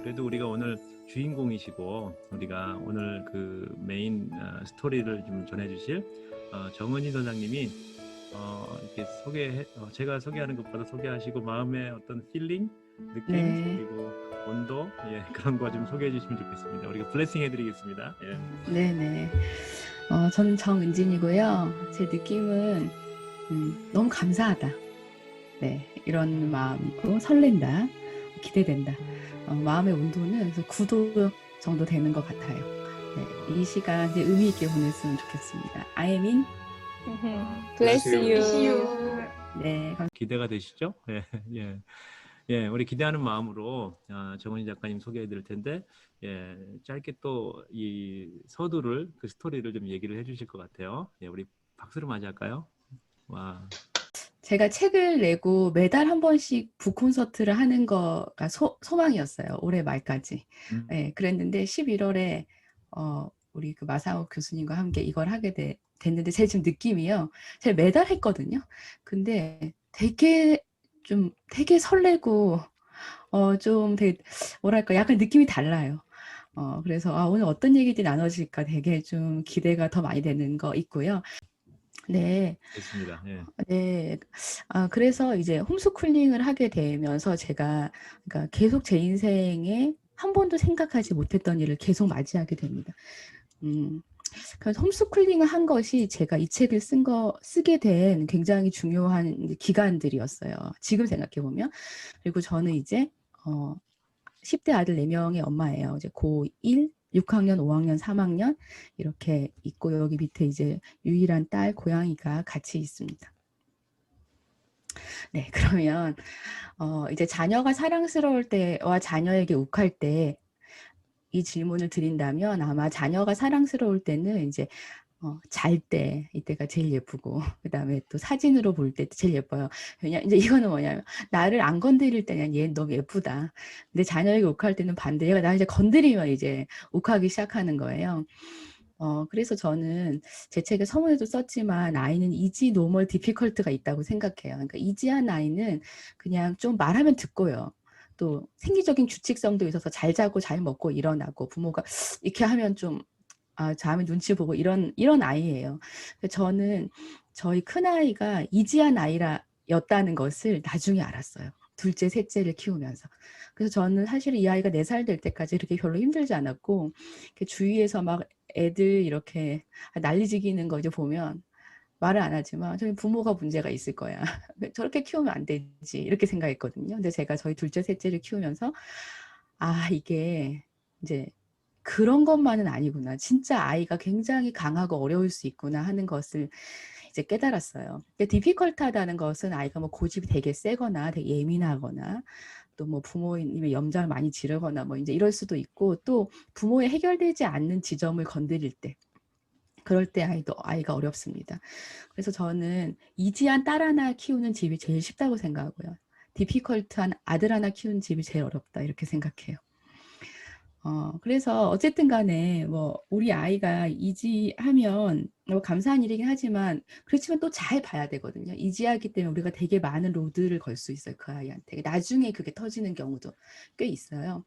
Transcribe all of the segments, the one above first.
그래도 우리가 오늘 주인공이시고 우리가 오늘 그 메인 스토리를 좀 전해주실 정은희 선생님이 이렇게 제가 소개하는 것보다 소개하시고 마음의 어떤 필링, 느낌 네. 그리고 온도 그런 거 좀 소개해 주시면 좋겠습니다. 우리가 블레싱 해드리겠습니다. 네네. 저는 정은진이고요. 제 느낌은 너무 감사하다. 네, 이런 마음이고 설렌다, 기대된다. 마음의 온도는 그래서 9도 정도 되는 것 같아요. 네, 이 시간 이제 의미 있게 보냈으면 좋겠습니다. I am in. Bless you. 네, 기대가 되시죠? 우리 기대하는 마음으로 정은희 작가님 소개해 드릴 텐데 짧게 또 이 서두를 그 스토리를 좀 얘기를 해주실 것 같아요. 우리 박수로 맞이할까요? 와. 제가 책을 내고 매달 한 번씩 북콘서트를 하는 거가 소망이었어요. 올해 말까지. 네, 그랬는데 11월에 우리 그 마사오 교수님과 함께 이걸 하게 됐는데 제 지금 느낌이요. 제가 매달 했거든요. 근데 되게 설레고 좀 되게 뭐랄까 약간 느낌이 달라요. 그래서 오늘 어떤 얘기들이 나눠질까 되게 좀 기대가 더 많이 되는 거 있고요. 네. 됐습니다. 네. 그래서 이제 홈스쿨링을 하게 되면서 제가 그러니까 계속 제 인생에 한 번도 생각하지 못했던 일을 계속 맞이하게 됩니다. 그래서 홈스쿨링을 한 것이 제가 이 책을 쓰게 된 굉장히 중요한 기간들이었어요. 지금 생각해 보면. 그리고 저는 이제 10대 아들 4명의 엄마예요. 이제 고1, 6학년, 5학년, 3학년 이렇게 있고 여기 밑에 이제 유일한 딸 고양이가 같이 있습니다. 네, 그러면 이제 자녀가 사랑스러울 때와 자녀에게 욱할 때 이 질문을 드린다면 아마 자녀가 사랑스러울 때는 이제 잘 때 이때가 제일 예쁘고 그다음에 또 사진으로 볼 때 제일 예뻐요. 왜냐 이제 이거는 뭐냐면 나를 안 건드릴 때는 얘 너무 예쁘다. 근데 자녀에게 욱할 때는 반대. 얘가 나 이제 건드리면 이제 욱하기 시작하는 거예요. 그래서 저는 제 책에 서문에도 썼지만 아이는 easy, normal, difficult가 있다고 생각해요. 그러니까 easy한 아이는 그냥 좀 말하면 듣고요. 또 생리적인 규칙성도 있어서 잘 자고 잘 먹고 일어나고 부모가 이렇게 하면 좀 자면 눈치 보고 이런 아이예요. 저는 저희 큰아이가 이지한 아이였다는 것을 나중에 알았어요. 둘째, 셋째를 키우면서. 그래서 저는 사실 이 아이가 4살 될 때까지 그렇게 별로 힘들지 않았고 주위에서 막 애들 이렇게 난리지기는 거 이제 보면 말을 안 하지만 저희 부모가 문제가 있을 거야. 저렇게 키우면 안 되지 이렇게 생각했거든요. 근데 제가 저희 둘째, 셋째를 키우면서 이게 이제 그런 것만은 아니구나. 진짜 아이가 굉장히 강하고 어려울 수 있구나 하는 것을 이제 깨달았어요. 디피컬트하다는 것은 아이가 뭐 고집이 되게 세거나 되게 예민하거나 또 뭐 부모님의 염장을 많이 지르거나 뭐 이제 이럴 수도 있고 또 부모의 해결되지 않는 지점을 건드릴 때 그럴 때 아이가 어렵습니다. 그래서 저는 이지한 딸 하나 키우는 집이 제일 쉽다고 생각하고요. 디피컬트한 아들 하나 키우는 집이 제일 어렵다 이렇게 생각해요. 그래서 어쨌든 간에 뭐 우리 아이가 이지하면 감사한 일이긴 하지만 그렇지만 또 잘 봐야 되거든요. 이지하기 때문에 우리가 되게 많은 로드를 걸 수 있어요. 그 아이한테. 나중에 그게 터지는 경우도 꽤 있어요.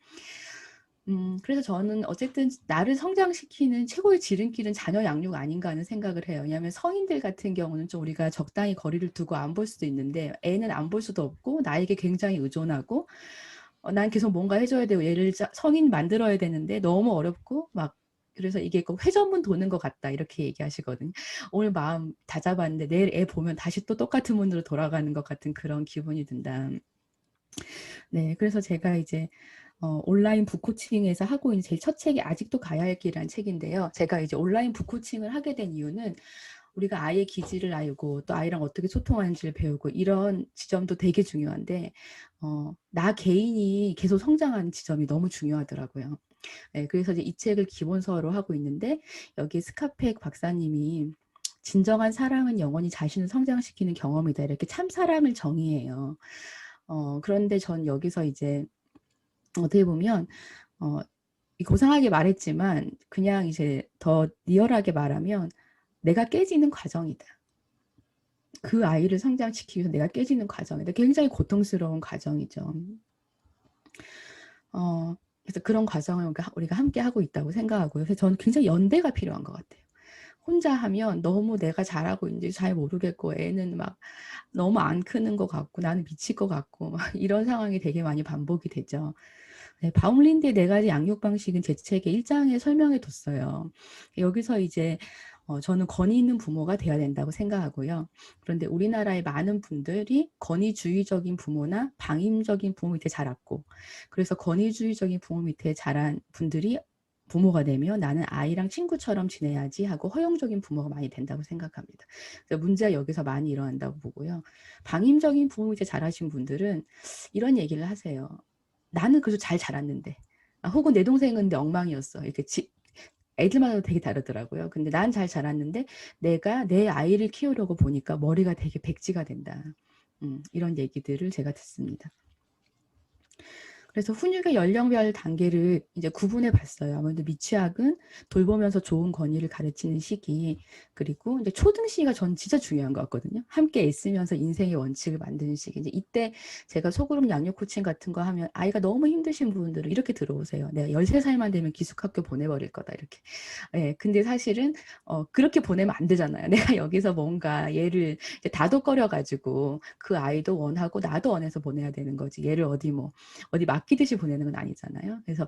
그래서 저는 어쨌든 나를 성장시키는 최고의 지름길은 자녀 양육 아닌가 하는 생각을 해요. 왜냐하면 성인들 같은 경우는 좀 우리가 적당히 거리를 두고 안 볼 수도 있는데 애는 안 볼 수도 없고 나에게 굉장히 의존하고 난 계속 뭔가 해줘야 되고 얘를 성인 만들어야 되는데 너무 어렵고 막 그래서 이게 꼭 회전문 도는 것 같다 이렇게 얘기하시거든요. 오늘 마음 다 잡았는데 내일 애 보면 다시 또 똑같은 문으로 돌아가는 것 같은 그런 기분이 든다. 네, 그래서 제가 이제 온라인 북코칭에서 하고 있는 제 첫 책이 아직도 가야 할 길이라는 책인데요. 제가 이제 온라인 북코칭을 하게 된 이유는 우리가 아이의 기질을 알고 또 아이랑 어떻게 소통하는지를 배우고 이런 지점도 되게 중요한데 나 개인이 계속 성장하는 지점이 너무 중요하더라고요. 네, 그래서 이제 이 책을 기본서로 하고 있는데 여기 스카펙 박사님이 진정한 사랑은 영원히 자신을 성장시키는 경험이다 이렇게 참사랑을 정의해요. 그런데 전 여기서 이제 어떻게 보면 고상하게 말했지만 그냥 이제 더 리얼하게 말하면 내가 깨지는 과정이다. 그 아이를 성장시키기 위해서 내가 깨지는 과정이다. 굉장히 고통스러운 과정이죠. 그래서 그런 과정을 우리가 함께 하고 있다고 생각하고요. 그래서 저는 굉장히 연대가 필요한 것 같아요. 혼자 하면 너무 내가 잘하고 있는지 잘 모르겠고 애는 막 너무 안 크는 것 같고 나는 미칠 것 같고 막 이런 상황이 되게 많이 반복이 되죠. 네, 바움린드의 4가지 양육 방식은 제 책의 1장에 설명해 뒀어요. 여기서 이제 저는 권위 있는 부모가 돼야 된다고 생각하고요. 그런데 우리나라의 많은 분들이 권위주의적인 부모나 방임적인 부모 밑에 자랐고, 그래서 권위주의적인 부모 밑에 자란 분들이 부모가 되면 나는 아이랑 친구처럼 지내야지 하고 허용적인 부모가 많이 된다고 생각합니다. 그래서 문제가 여기서 많이 일어난다고 보고요. 방임적인 부모 밑에 자라신 분들은 이런 얘기를 하세요. 나는 그래도 잘 자랐는데, 혹은 내 동생은 근데 엉망이었어. 이렇게 애들마다 되게 다르더라고요. 근데 난 잘 자랐는데 내가 내 아이를 키우려고 보니까 머리가 되게 백지가 된다. 이런 얘기들을 제가 듣습니다. 그래서 훈육의 연령별 단계를 이제 구분해 봤어요. 아무래도 미취학은 돌보면서 좋은 권위를 가르치는 시기, 그리고 이제 초등 시기가 전 진짜 중요한 것 같거든요. 함께 애쓰면서 인생의 원칙을 만드는 시기. 이제 이때 제가 소그룹 양육 코칭 같은 거 하면 아이가 너무 힘드신 분들은 이렇게 들어오세요. 내가 13살만 되면 기숙학교 보내버릴 거다. 이렇게. 예, 근데 사실은 그렇게 보내면 안 되잖아요. 내가 여기서 뭔가 얘를 이제 다독거려가지고 그 아이도 원하고 나도 원해서 보내야 되는 거지. 얘를 어디 맡기듯이 보내는 건 아니잖아요. 그래서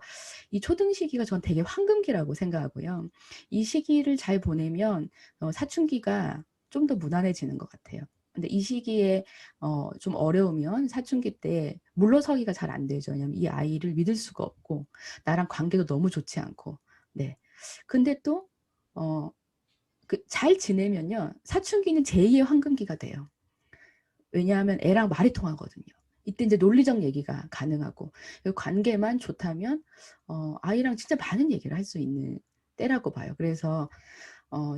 이 초등 시기가 전 되게 황금기라고 생각하고요. 이 시기를 잘 보내면 사춘기가 좀 더 무난해지는 것 같아요. 근데 이 시기에 좀 어려우면 사춘기 때 물러서기가 잘 안 되죠. 왜냐면 이 아이를 믿을 수가 없고 나랑 관계도 너무 좋지 않고. 네. 근데 또 잘 지내면요. 사춘기는 제2의 황금기가 돼요. 왜냐하면 애랑 말이 통하거든요. 이때 이제 논리적 얘기가 가능하고 관계만 좋다면 아이랑 진짜 많은 얘기를 할 수 있는 때라고 봐요. 그래서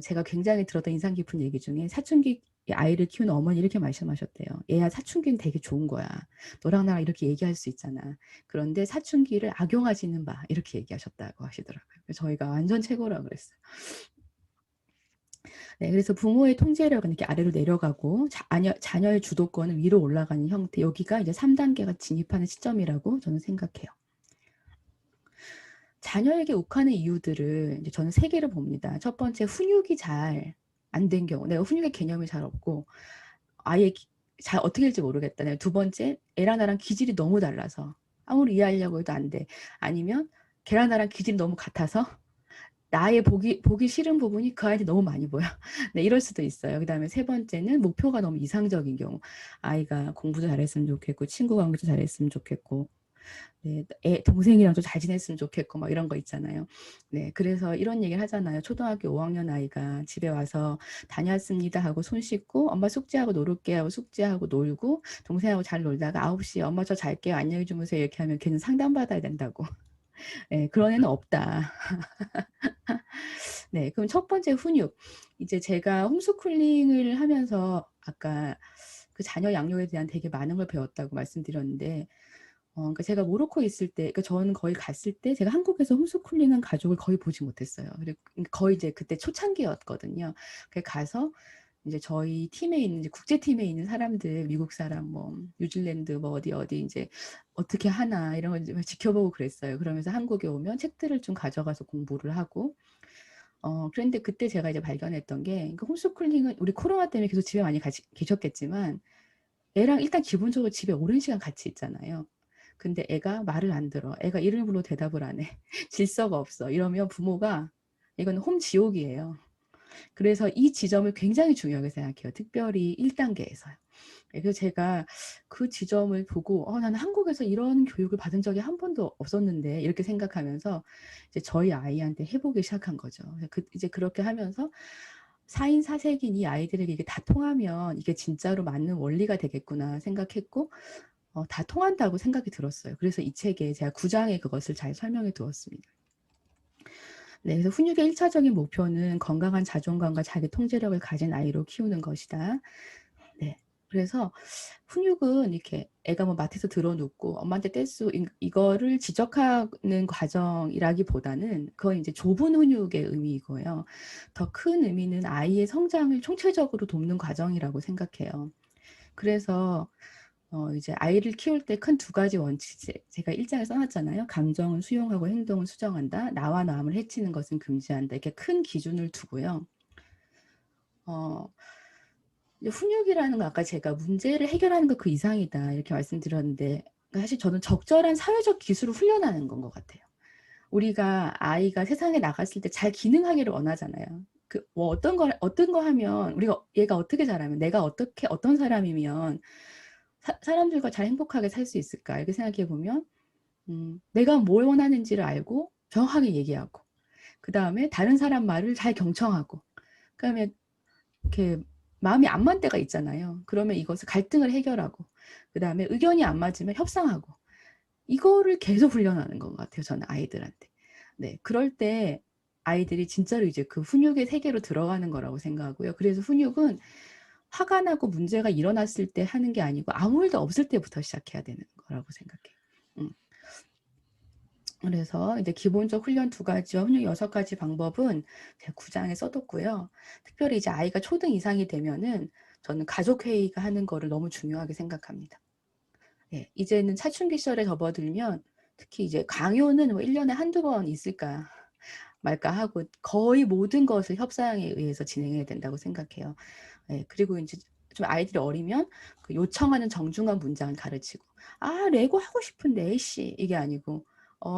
제가 굉장히 들었던 인상 깊은 얘기 중에 사춘기 아이를 키우는 어머니 이렇게 말씀하셨대요. 얘야 사춘기는 되게 좋은 거야. 너랑 나랑 이렇게 얘기할 수 있잖아. 그런데 사춘기를 악용하지는 마. 이렇게 얘기하셨다고 하시더라고요. 저희가 완전 최고라고 그랬어요. 네, 그래서 부모의 통제력은 이렇게 아래로 내려가고 자녀의 주도권은 위로 올라가는 형태. 여기가 이제 3단계가 진입하는 시점이라고 저는 생각해요. 자녀에게 욱하는 이유들을 이제 저는 3개를 봅니다. 첫 번째, 훈육이 잘 안 된 경우. 내가 훈육의 개념이 잘 없고 아예 잘 어떻게 될지 모르겠다. 두 번째, 애랑 나랑 기질이 너무 달라서 아무리 이해하려고 해도 안 돼. 아니면 걔랑 나랑 기질이 너무 같아서 나의 보기 싫은 부분이 그 아이한테 너무 많이 보여. 네, 이럴 수도 있어요. 그다음에 3번째는 목표가 너무 이상적인 경우. 아이가 공부도 잘했으면 좋겠고, 친구 관계도 잘했으면 좋겠고, 네, 동생이랑도 잘 지냈으면 좋겠고, 막 이런 거 있잖아요. 네, 그래서 이런 얘기를 하잖아요. 초등학교 5학년 아이가 집에 와서 다녀왔습니다 하고 손 씻고, 엄마 숙제하고 놀을게 하고 숙제하고 놀고, 동생하고 잘 놀다가 9시에 엄마 저 잘게요. 안녕히 주무세요. 이렇게 하면 걔는 상담받아야 된다고. 네, 그런 애는 없다. 네, 그럼 첫 번째 훈육. 이제 제가 홈스쿨링을 하면서 아까 그 자녀 양육에 대한 되게 많은 걸 배웠다고 말씀드렸는데, 그러니까 제가 모로코에 있을 때, 그러니까 저는 거의 갔을 때 제가 한국에서 홈스쿨링한 가족을 거의 보지 못했어요. 그리고 거의 이제 그때 초창기였거든요. 그 가서 이제 저희 팀에 있는 이제 국제팀에 있는 사람들, 미국 사람, 뭐 뉴질랜드, 뭐 어디 이제 어떻게 하나 이런 걸 이제 지켜보고 그랬어요. 그러면서 한국에 오면 책들을 좀 가져가서 공부를 하고. 그런데 그때 제가 이제 발견했던 게, 그 홈스쿨링은 우리 코로나 때문에 계속 집에 많이 계셨겠지만, 애랑 일단 기본적으로 집에 오랜 시간 같이 있잖아요. 근데 애가 말을 안 들어. 애가 이름을 불러 대답을 안 해. 질서가 없어. 이러면 부모가, 이건 홈 지옥이에요. 그래서 이 지점을 굉장히 중요하게 생각해요. 특별히 1단계에서요. 그래서 제가 그 지점을 보고 나는 한국에서 이런 교육을 받은 적이 한 번도 없었는데 이렇게 생각하면서 이제 저희 아이한테 해보기 시작한 거죠. 이제 그렇게 하면서 4인 4색인 이 아이들에게 이게 다 통하면 이게 진짜로 맞는 원리가 되겠구나 생각했고 다 통한다고 생각이 들었어요. 그래서 이 책에 제가 9장에 그것을 잘 설명해 두었습니다. 네, 그래서 훈육의 1차적인 목표는 건강한 자존감과 자기 통제력을 가진 아이로 키우는 것이다. 네. 그래서 훈육은 이렇게 애가 뭐 마트에서 들어눕고 엄마한테 떼쓰고 이거를 지적하는 과정이라기보다는 그건 이제 좁은 훈육의 의미이고요. 더 큰 의미는 아이의 성장을 총체적으로 돕는 과정이라고 생각해요. 그래서 이제 아이를 키울 때 큰 두 가지 원칙 제가 1장에 써놨잖아요. 감정은 수용하고 행동은 수정한다. 나와 남을 해치는 것은 금지한다. 이렇게 큰 기준을 두고요. 이제 훈육이라는 거 아까 제가 문제를 해결하는 거 그 이상이다 이렇게 말씀드렸는데 사실 저는 적절한 사회적 기술을 훈련하는 건 것 같아요. 우리가 아이가 세상에 나갔을 때 잘 기능하기를 원하잖아요. 뭐 어떤 거 하면 우리가 얘가 어떻게 자라면 내가 어떤 사람이면 사람들과 잘 행복하게 살 수 있을까 이렇게 생각해 보면 내가 뭘 원하는지를 알고 정확하게 얘기하고 그 다음에 다른 사람 말을 잘 경청하고 그다음에 이렇게 마음이 안 맞는 때가 있잖아요. 그러면 이것을 갈등을 해결하고 그 다음에 의견이 안 맞으면 협상하고 이거를 계속 훈련하는 것 같아요. 저는 아이들한테. 네, 그럴 때 아이들이 진짜로 이제 그 훈육의 세계로 들어가는 거라고 생각하고요. 그래서 훈육은 화가 나고 문제가 일어났을 때 하는 게 아니고 아무 일도 없을 때부터 시작해야 되는 거라고 생각해요. 그래서 이제 기본적 훈련 2가지와 훈육 6가지 방법은 제가 9장에 써뒀고요. 특별히 이제 아이가 초등 이상이 되면은 저는 가족회의가 하는 거를 너무 중요하게 생각합니다. 예, 이제는 사춘기 시절에 접어들면 특히 이제 강요는 뭐 1년에 한두 번 있을까 말까 하고 거의 모든 것을 협상에 의해서 진행해야 된다고 생각해요. 예, 그리고 이제 좀 아이들이 어리면 그 요청하는 정중한 문장을 가르치고 레고 하고 싶은데 A씨 이게 아니고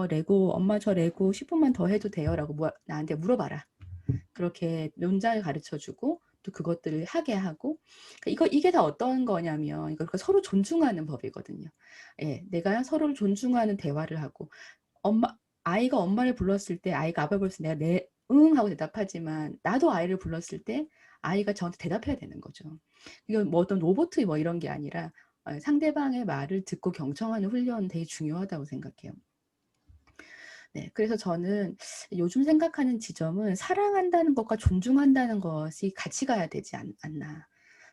레고 엄마 저 레고 10분만 더 해도 돼요? 라고 나한테 물어봐라. 그렇게 문장을 가르쳐주고 또 그것들을 하게 하고 이게 다 어떤 거냐면 이거 서로 존중하는 법이거든요. 예, 내가 서로를 존중하는 대화를 하고 아이가 엄마를 불렀을 때 아이가 아빠를 불렀을 때 내가 응 하고 대답하지만 나도 아이를 불렀을 때 아이가 저한테 대답해야 되는 거죠. 이건 뭐 어떤 로봇 뭐 이런 게 아니라 상대방의 말을 듣고 경청하는 훈련은 되게 중요하다고 생각해요. 네, 그래서 저는 요즘 생각하는 지점은 사랑한다는 것과 존중한다는 것이 같이 가야 되지 않나.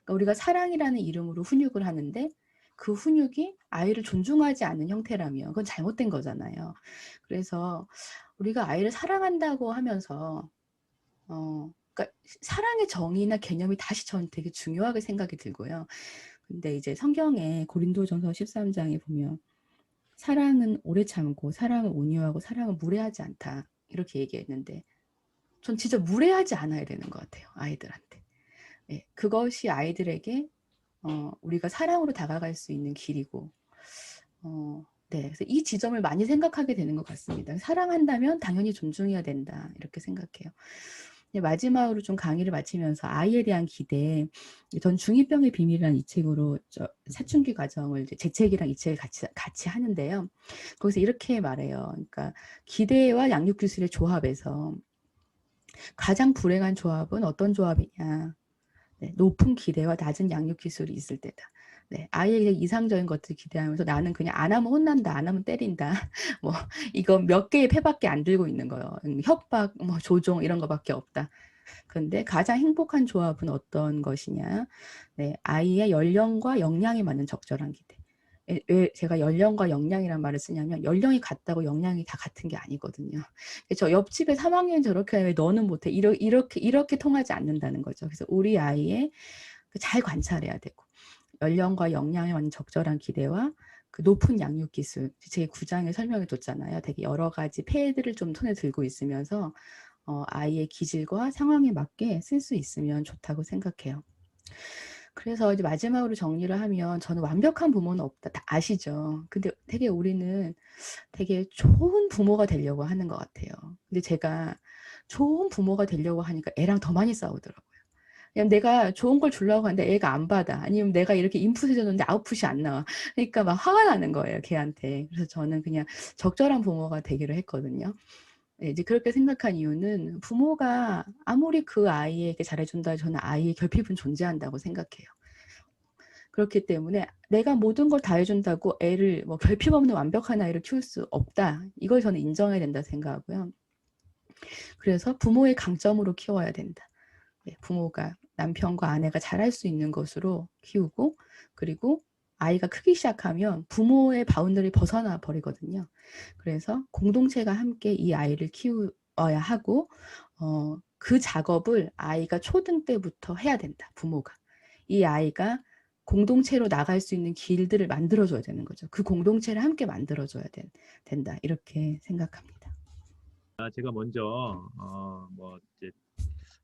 그러니까 우리가 사랑이라는 이름으로 훈육을 하는데 그 훈육이 아이를 존중하지 않는 형태라면 그건 잘못된 거잖아요. 그래서 우리가 아이를 사랑한다고 하면서 그러니까 사랑의 정의나 개념이 다시 저는 되게 중요하게 생각이 들고요. 근데 이제 성경에 고린도전서 13장에 보면 사랑은 오래 참고 사랑은 온유하고 사랑은 무례하지 않다 이렇게 얘기했는데 전 진짜 무례하지 않아야 되는 것 같아요. 아이들한테. 예, 그것이 아이들에게 우리가 사랑으로 다가갈 수 있는 길이고 네, 그래서 이 지점을 많이 생각하게 되는 것 같습니다. 사랑한다면 당연히 존중해야 된다 이렇게 생각해요. 마지막으로 좀 강의를 마치면서 아이에 대한 기대, 전 중2병의 비밀이라는 이 책으로 사춘기 과정을 이제 제 책이랑 이 책을 같이 하는데요. 거기서 이렇게 말해요. 그러니까 기대와 양육 기술의 조합에서 가장 불행한 조합은 어떤 조합이냐? 네, 높은 기대와 낮은 양육 기술이 있을 때다. 네, 아이에게 이상적인 것들을 기대하면서 나는 그냥 안 하면 혼난다, 안 하면 때린다. 뭐 이거 몇 개의 패밖에 안 들고 있는 거예요. 협박, 뭐 조종 이런 거밖에 없다. 그런데 가장 행복한 조합은 어떤 것이냐? 네, 아이의 연령과 역량에 맞는 적절한 기대. 왜 제가 연령과 역량이란 말을 쓰냐면 연령이 같다고 역량이 다 같은 게 아니거든요. 저 옆집에 3학년 저렇게 왜 너는 못해 이렇게 통하지 않는다는 거죠. 그래서 우리 아이의 잘 관찰해야 되고 연령과 역량에 맞는 적절한 기대와 그 높은 양육 기술 제 9장에 설명해 뒀잖아요. 되게 여러 가지 패드를 좀 손에 들고 있으면서 아이의 기질과 상황에 맞게 쓸 수 있으면 좋다고 생각해요. 그래서 이제 마지막으로 정리를 하면 저는 완벽한 부모는 없다. 다 아시죠? 근데 되게 우리는 되게 좋은 부모가 되려고 하는 것 같아요. 근데 제가 좋은 부모가 되려고 하니까 애랑 더 많이 싸우더라고요. 그냥 내가 좋은 걸 주려고 하는데 애가 안 받아. 아니면 내가 이렇게 인풋 해줬는데 아웃풋이 안 나와. 그러니까 막 화가 나는 거예요, 걔한테. 그래서 저는 그냥 적절한 부모가 되기로 했거든요. 네, 이제 그렇게 생각한 이유는 부모가 아무리 그 아이에게 잘해준다 저는 아이의 결핍은 존재한다고 생각해요. 그렇기 때문에 내가 모든 걸 다 해준다고 애를 뭐 결핍 없는 완벽한 아이를 키울 수 없다. 이걸 저는 인정해야 된다 생각하고요. 그래서 부모의 강점으로 키워야 된다. 네, 부모가 남편과 아내가 잘할 수 있는 것으로 키우고 그리고 아이가 크기 시작하면 부모의 바운더리 벗어나 버리거든요. 그래서 공동체가 함께 이 아이를 키워야 하고 그 작업을 아이가 초등 때부터 해야 된다. 부모가. 이 아이가 공동체로 나갈 수 있는 길들을 만들어줘야 되는 거죠. 그 공동체를 함께 만들어줘야 된다. 이렇게 생각합니다. 제가 먼저 뭐 이제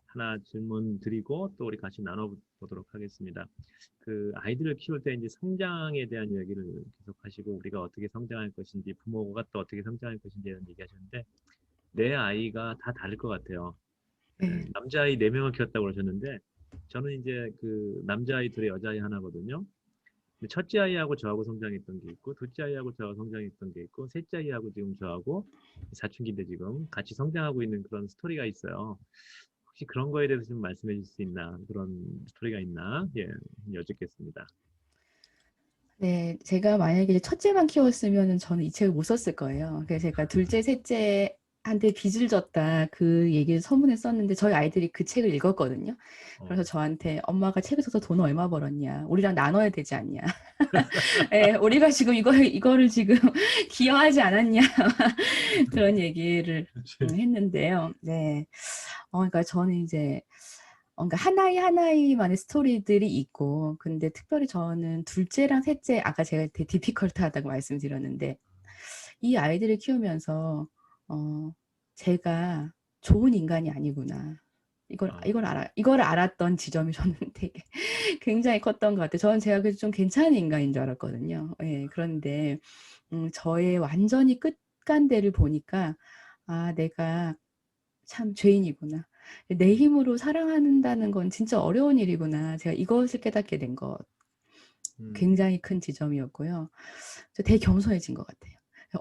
하나 질문 드리고 또 우리 같이 나눠보도록 하겠습니다. 그 아이들을 키울 때 이제 성장에 대한 이야기를 계속 하시고 우리가 어떻게 성장할 것인지 부모가 또 어떻게 성장할 것인지에 대한 얘기하셨는데 내 아이가 다 다를 것 같아요. 네. 남자아이 4명을 키웠다고 그러셨는데 저는 이제 그 남자아이 둘에 여자아이 하나거든요. 근데 첫째 아이하고 저하고 성장했던 게 있고 둘째 아이하고 저하고 성장했던 게 있고 셋째 아이하고 지금 저하고 사춘기인데 지금 같이 성장하고 있는 그런 스토리가 있어요. 혹시 그런 거에 대해서 좀 말씀해 주실 수 있나? 그런 스토리가 있나? 예, 여쭙겠습니다. 네, 제가 만약에 첫째만 키웠으면 저는 이 책을 못 썼을 거예요. 그래서 제가 둘째, 셋째한테 빚을 졌다 그 얘기를 서문에 썼는데 저희 아이들이 그 책을 읽었거든요. 그래서 저한테 엄마가 책을 써서 돈 얼마 벌었냐? 우리랑 나눠야 되지 않냐? 예, 우리가 지금 이거를 지금 기여하지 않았냐? 그런 얘기를 했는데요. 네. 그러니까 저는 이제 그러니까 하나의 하나의만의 스토리들이 있고 근데 특별히 저는 둘째랑 셋째 아까 제가 되게 디피컬트하다고 말씀드렸는데 이 아이들을 키우면서 제가 좋은 인간이 아니구나. 이걸 알았던 지점이 저는 되게 굉장히 컸던 것 같아요. 저는 제가 그래도 좀 괜찮은 인간인 줄 알았거든요. 예, 그런데 저의 완전히 끝간대를 보니까 아, 내가 참 죄인이구나. 내 힘으로 사랑한다는 건 진짜 어려운 일이구나. 제가 이것을 깨닫게 된 것 굉장히 큰 지점이었고요. 되게 겸손해진 것 같아요.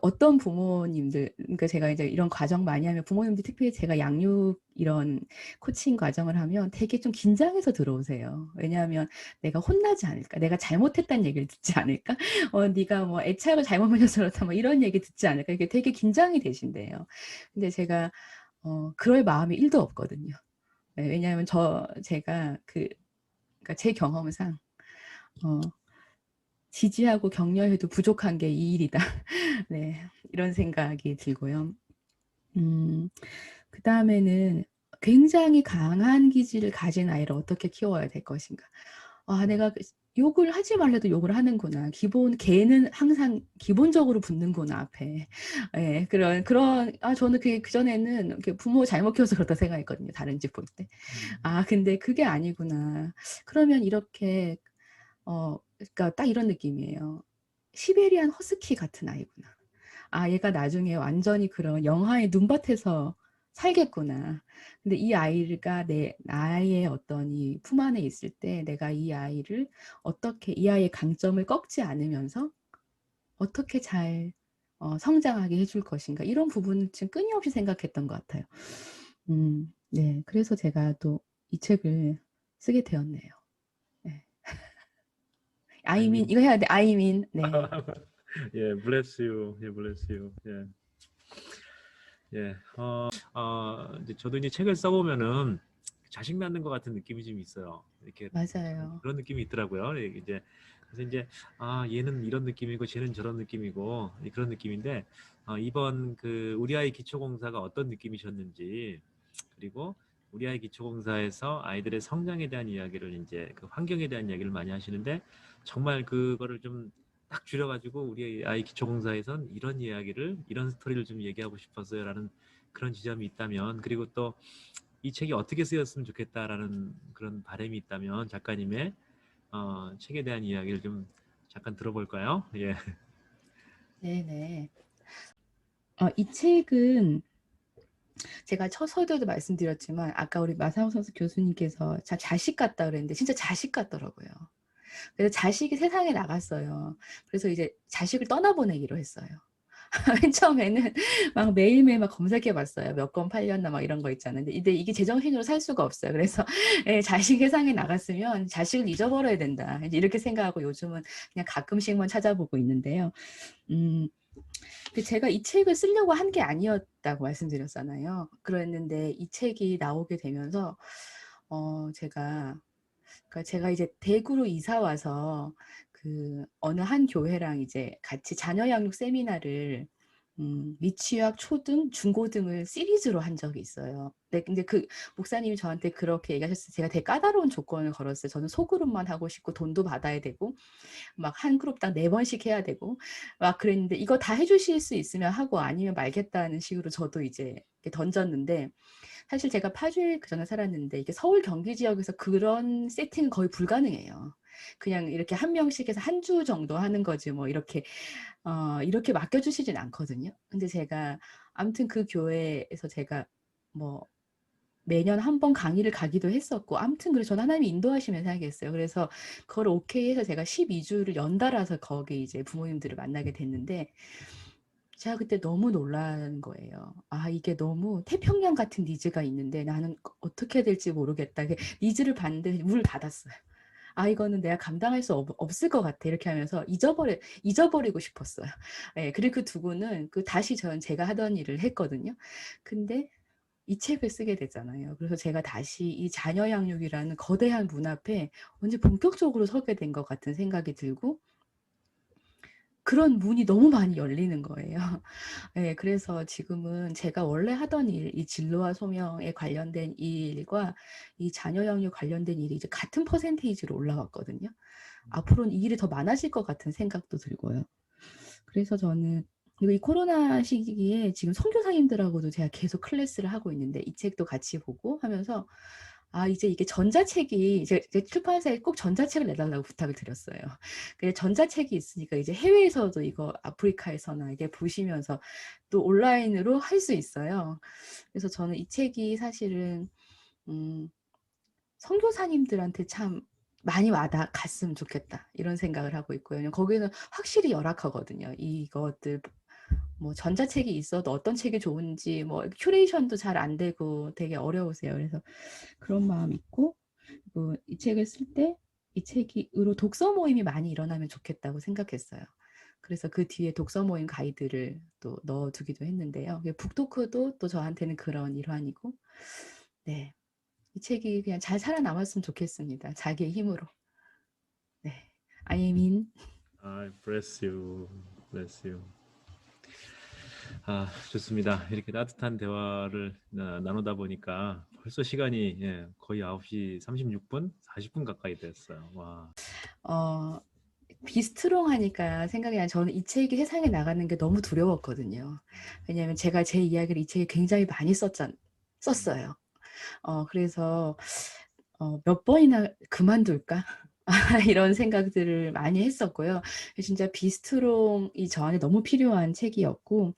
어떤 부모님들, 그러니까 제가 이제 이런 과정 많이 하면 부모님들 특별히 제가 양육 이런 코칭 과정을 하면 되게 좀 긴장해서 들어오세요. 왜냐하면 내가 혼나지 않을까, 내가 잘못했다는 얘기를 듣지 않을까, 네가 뭐 애착을 잘못 맺어서 그렇다, 뭐 이런 얘기 듣지 않을까, 이게 되게 긴장이 되신대요. 근데 제가 그럴 마음이 1도 없거든요. 네, 왜냐하면 제가 그러니까 제 경험상 지지하고 격려해도 부족한 게 이 일이다. 네, 이런 생각이 들고요. 그 다음에는 굉장히 강한 기질을 가진 아이를 어떻게 키워야 될 것인가. 내가 욕을 하지 말래도 욕을 하는구나. 개는 항상 기본적으로 붙는구나, 앞에. 예, 저는 그전에는 부모 잘못 키워서 그렇다 생각했거든요. 다른 집 볼 때. 근데 그게 아니구나. 그러면 이렇게, 그러니까 딱 이런 느낌이에요. 시베리안 허스키 같은 아이구나. 얘가 나중에 완전히 그런 영하의 눈밭에서 살겠구나. 근데 이 아이가 나의 어떤 이 품 안에 있을 때 내가 이 아이를 어떻게 이 아이의 강점을 꺾지 않으면서 어떻게 잘 성장하게 해줄 것인가. 이런 부분을 지금 끊임없이 생각했던 것 같아요. 네. 그래서 제가 또 이 책을 쓰게 되었네요. 네. 이거 해야 돼. 네. 예, bless you. 예, bless you. 예. 예. 이제 저도 이제 책을 써보면은 자식 낳는 것 같은 느낌이 좀 있어요. 이렇게 맞아요. 그런 느낌이 있더라고요. 그래서 이제 얘는 이런 느낌이고 쟤는 저런 느낌이고 그런 느낌인데 이번 그 우리 아이 기초공사가 어떤 느낌이셨는지 그리고 우리 아이 기초공사에서 아이들의 성장에 대한 이야기를 이제 그 환경에 대한 이야기를 많이 하시는데 정말 그거를 좀 딱 줄여가지고 우리 아이 기초공사에선 이런 이야기를 이런 스토리를 좀 얘기하고 싶었어요라는 그런 지점이 있다면 그리고 또 이 책이 어떻게 쓰였으면 좋겠다라는 그런 바람이 있다면 작가님의 책에 대한 이야기를 좀 잠깐 들어볼까요? 예. 네네. 이 책은 제가 첫 서두에도 말씀드렸지만 아까 우리 마사오 선수 교수님께서 자식 같다 그랬는데 진짜 자식 같더라고요. 그래서 자식이 세상에 나갔어요. 그래서 이제 자식을 떠나보내기로 했어요. 맨 처음에는 막 매일매일 막 검색해 봤어요. 몇 권 팔렸나 막 이런 거 있잖아요. 근데 이게 제정신으로 살 수가 없어요. 그래서 자식 세상에 나갔으면 자식을 잊어버려야 된다. 이제 이렇게 생각하고 요즘은 그냥 가끔씩만 찾아보고 있는데요. 근데 제가 이 책을 쓰려고 한 게 아니었다고 말씀드렸잖아요. 그랬는데 이 책이 나오게 되면서 제가 이제 대구로 이사 와서 그 어느 한 교회랑 이제 같이 자녀 양육 세미나를 미취학, 초등, 중고등을 시리즈로 한 적이 있어요. 네, 근데 그 목사님이 저한테 그렇게 얘기하셨어요. 제가 되게 까다로운 조건을 걸었어요. 저는 소그룹만 하고 싶고 돈도 받아야 되고 막 한 그룹당 4번씩 해야 되고 막 그랬는데 이거 다 해주실 수 있으면 하고 아니면 말겠다는 식으로 저도 이제 이렇게 던졌는데 사실 제가 파주에 그전에 살았는데 이게 서울 경기 지역에서 그런 세팅은 거의 불가능해요. 그냥 이렇게 한 명씩 해서 한 주 정도 하는 거지 뭐 이렇게 이렇게 맡겨주시진 않거든요. 근데 제가 아무튼 그 교회에서 제가 뭐 매년 한 번 강의를 가기도 했었고 아무튼 그래서 저는 하나님이 인도하시면 생각했어요. 그래서 그걸 오케이 해서 제가 12주를 연달아서 거기 이제 부모님들을 만나게 됐는데 제가 그때 너무 놀란 거예요. 아 이게 너무 태평양 같은 니즈가 있는데 나는 어떻게 해야 될지 모르겠다. 니즈를 봤는데 문을 닫았어요. 아 이거는 내가 감당할 수 없을 것 같아. 이렇게 하면서 잊어버리고 싶었어요. 예, 그리고 그 두고는 다시 제가 하던 일을 했거든요. 근데 이 책을 쓰게 됐잖아요. 그래서 제가 다시 이 자녀 양육이라는 거대한 문 앞에 완전 본격적으로 서게 된 것 같은 생각이 들고 그런 문이 너무 많이 열리는 거예요. 예, 그래서 지금은 제가 원래 하던 일, 이 진로와 소명에 관련된 일과 이 자녀 양육 관련된 일이 이제 같은 퍼센테이지로 올라갔거든요. 앞으로는 이 일이 더 많아질 것 같은 생각도 들고요. 그래서 저는 그리고 이 코로나 시기에 지금 선교사님들하고도 제가 계속 클래스를 하고 있는데 이 책도 같이 보고 하면서 아 이제 이게 전자책이 제 출판사에 꼭 전자책을 내달라고 부탁을 드렸어요. 근데 전자책이 있으니까 이제 해외에서도 이거 아프리카에서나 이게 보시면서 또 온라인으로 할 수 있어요. 그래서 저는 이 책이 사실은 선교사님들한테 참 많이 갔으면 좋겠다 이런 생각을 하고 있고요. 거기는 확실히 열악하거든요. 이것들 뭐 전자책이 있어도 어떤 책이 좋은지 뭐 큐레이션도 잘 안 되고 되게 어려우세요. 그래서 그런 마음이 있고 이 책을 쓸 때 이 책으로 독서 모임이 많이 일어나면 좋겠다고 생각했어요. 그래서 그 뒤에 독서 모임 가이드를 또 넣어두기도 했는데요. 북토크도 또 저한테는 그런 일환이고 네. 이 책이 그냥 잘 살아남았으면 좋겠습니다. 자기의 힘으로. 네. I am in. bless you. bless you. 좋습니다. 이렇게 따뜻한 대화를 나누다 보니까 벌써 시간이 거의 9시 36분, 40분 가까이 됐어요. 와. 비스트롱 하니까 생각이 나요. 저는 이 책이 세상에 나가는 게 너무 두려웠거든요. 왜냐하면 제가 제 이야기를 이 책에 굉장히 많이 썼어요. 그래서 몇 번이나 그만둘까? 이런 생각들을 많이 했었고요. 진짜 비스트롱이 저한테 너무 필요한 책이었고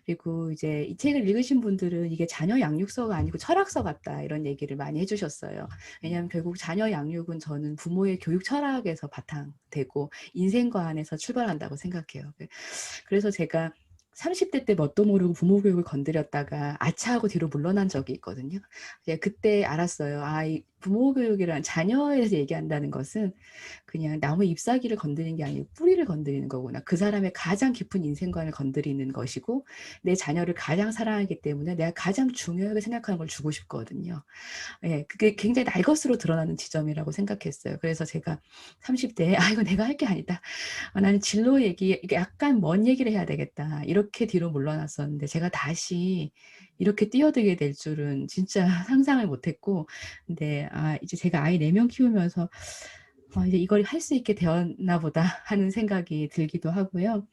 그리고 이제 이 책을 읽으신 분들은 이게 자녀 양육서가 아니고 철학서 같다 이런 얘기를 많이 해주셨어요. 왜냐하면 결국 자녀 양육은 저는 부모의 교육 철학에서 바탕되고 인생관에서 출발한다고 생각해요. 그래서 제가 30대 때 뭣도 모르고 부모 교육을 건드렸다가 아차하고 뒤로 물러난 적이 있거든요. 그때 알았어요. 이 부모 교육이란 자녀에 대해서 얘기한다는 것은 그냥 나무 잎사귀를 건드리는 게 아니고 뿌리를 건드리는 거구나. 그 사람의 가장 깊은 인생관을 건드리는 것이고 내 자녀를 가장 사랑하기 때문에 내가 가장 중요하게 생각하는 걸 주고 싶거든요. 예, 그게 굉장히 날 것으로 드러나는 지점이라고 생각했어요. 그래서 제가 30대에 이거 내가 할 게 아니다. 나는 진로 얘기, 이게 약간 먼 얘기를 해야 되겠다. 이렇게 뒤로 물러났었는데 제가 다시 이렇게 뛰어들게 될 줄은 진짜 상상을 못했고 근데 이제 제가 아이 4명 키우면서 이제 이걸 할 수 있게 되었나 보다 하는 생각이 들기도 하고요.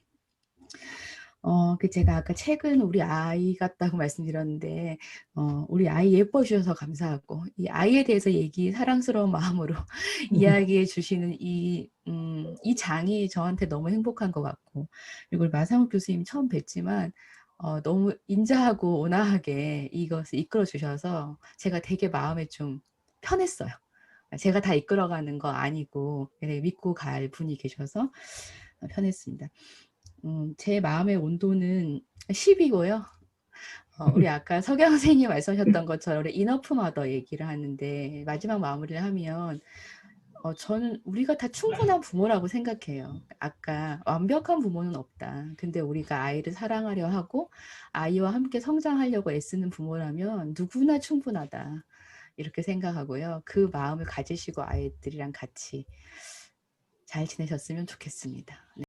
제가 아까 책은 우리 아이 같다고 말씀드렸는데 우리 아이 예뻐 주셔서 감사하고 이 아이에 대해서 사랑스러운 마음으로 이야기해 주시는 이 장이 저한테 너무 행복한 것 같고 그리고 마상욱 교수님 처음 뵙지만 너무 인자하고 온화하게 이것을 이끌어 주셔서 제가 되게 마음에 좀 편했어요. 제가 다 이끌어가는 거 아니고 믿고 갈 분이 계셔서 편했습니다. 제 마음의 온도는 10이고요. 우리 아까 석영 선생님이 말씀하셨던 것처럼 우리 이너프 마더 얘기를 하는데 마지막 마무리를 하면 저는 우리가 다 충분한 부모라고 생각해요. 아까 완벽한 부모는 없다. 근데 우리가 아이를 사랑하려 하고 아이와 함께 성장하려고 애쓰는 부모라면 누구나 충분하다. 이렇게 생각하고요. 그 마음을 가지시고 아이들이랑 같이 잘 지내셨으면 좋겠습니다. 네.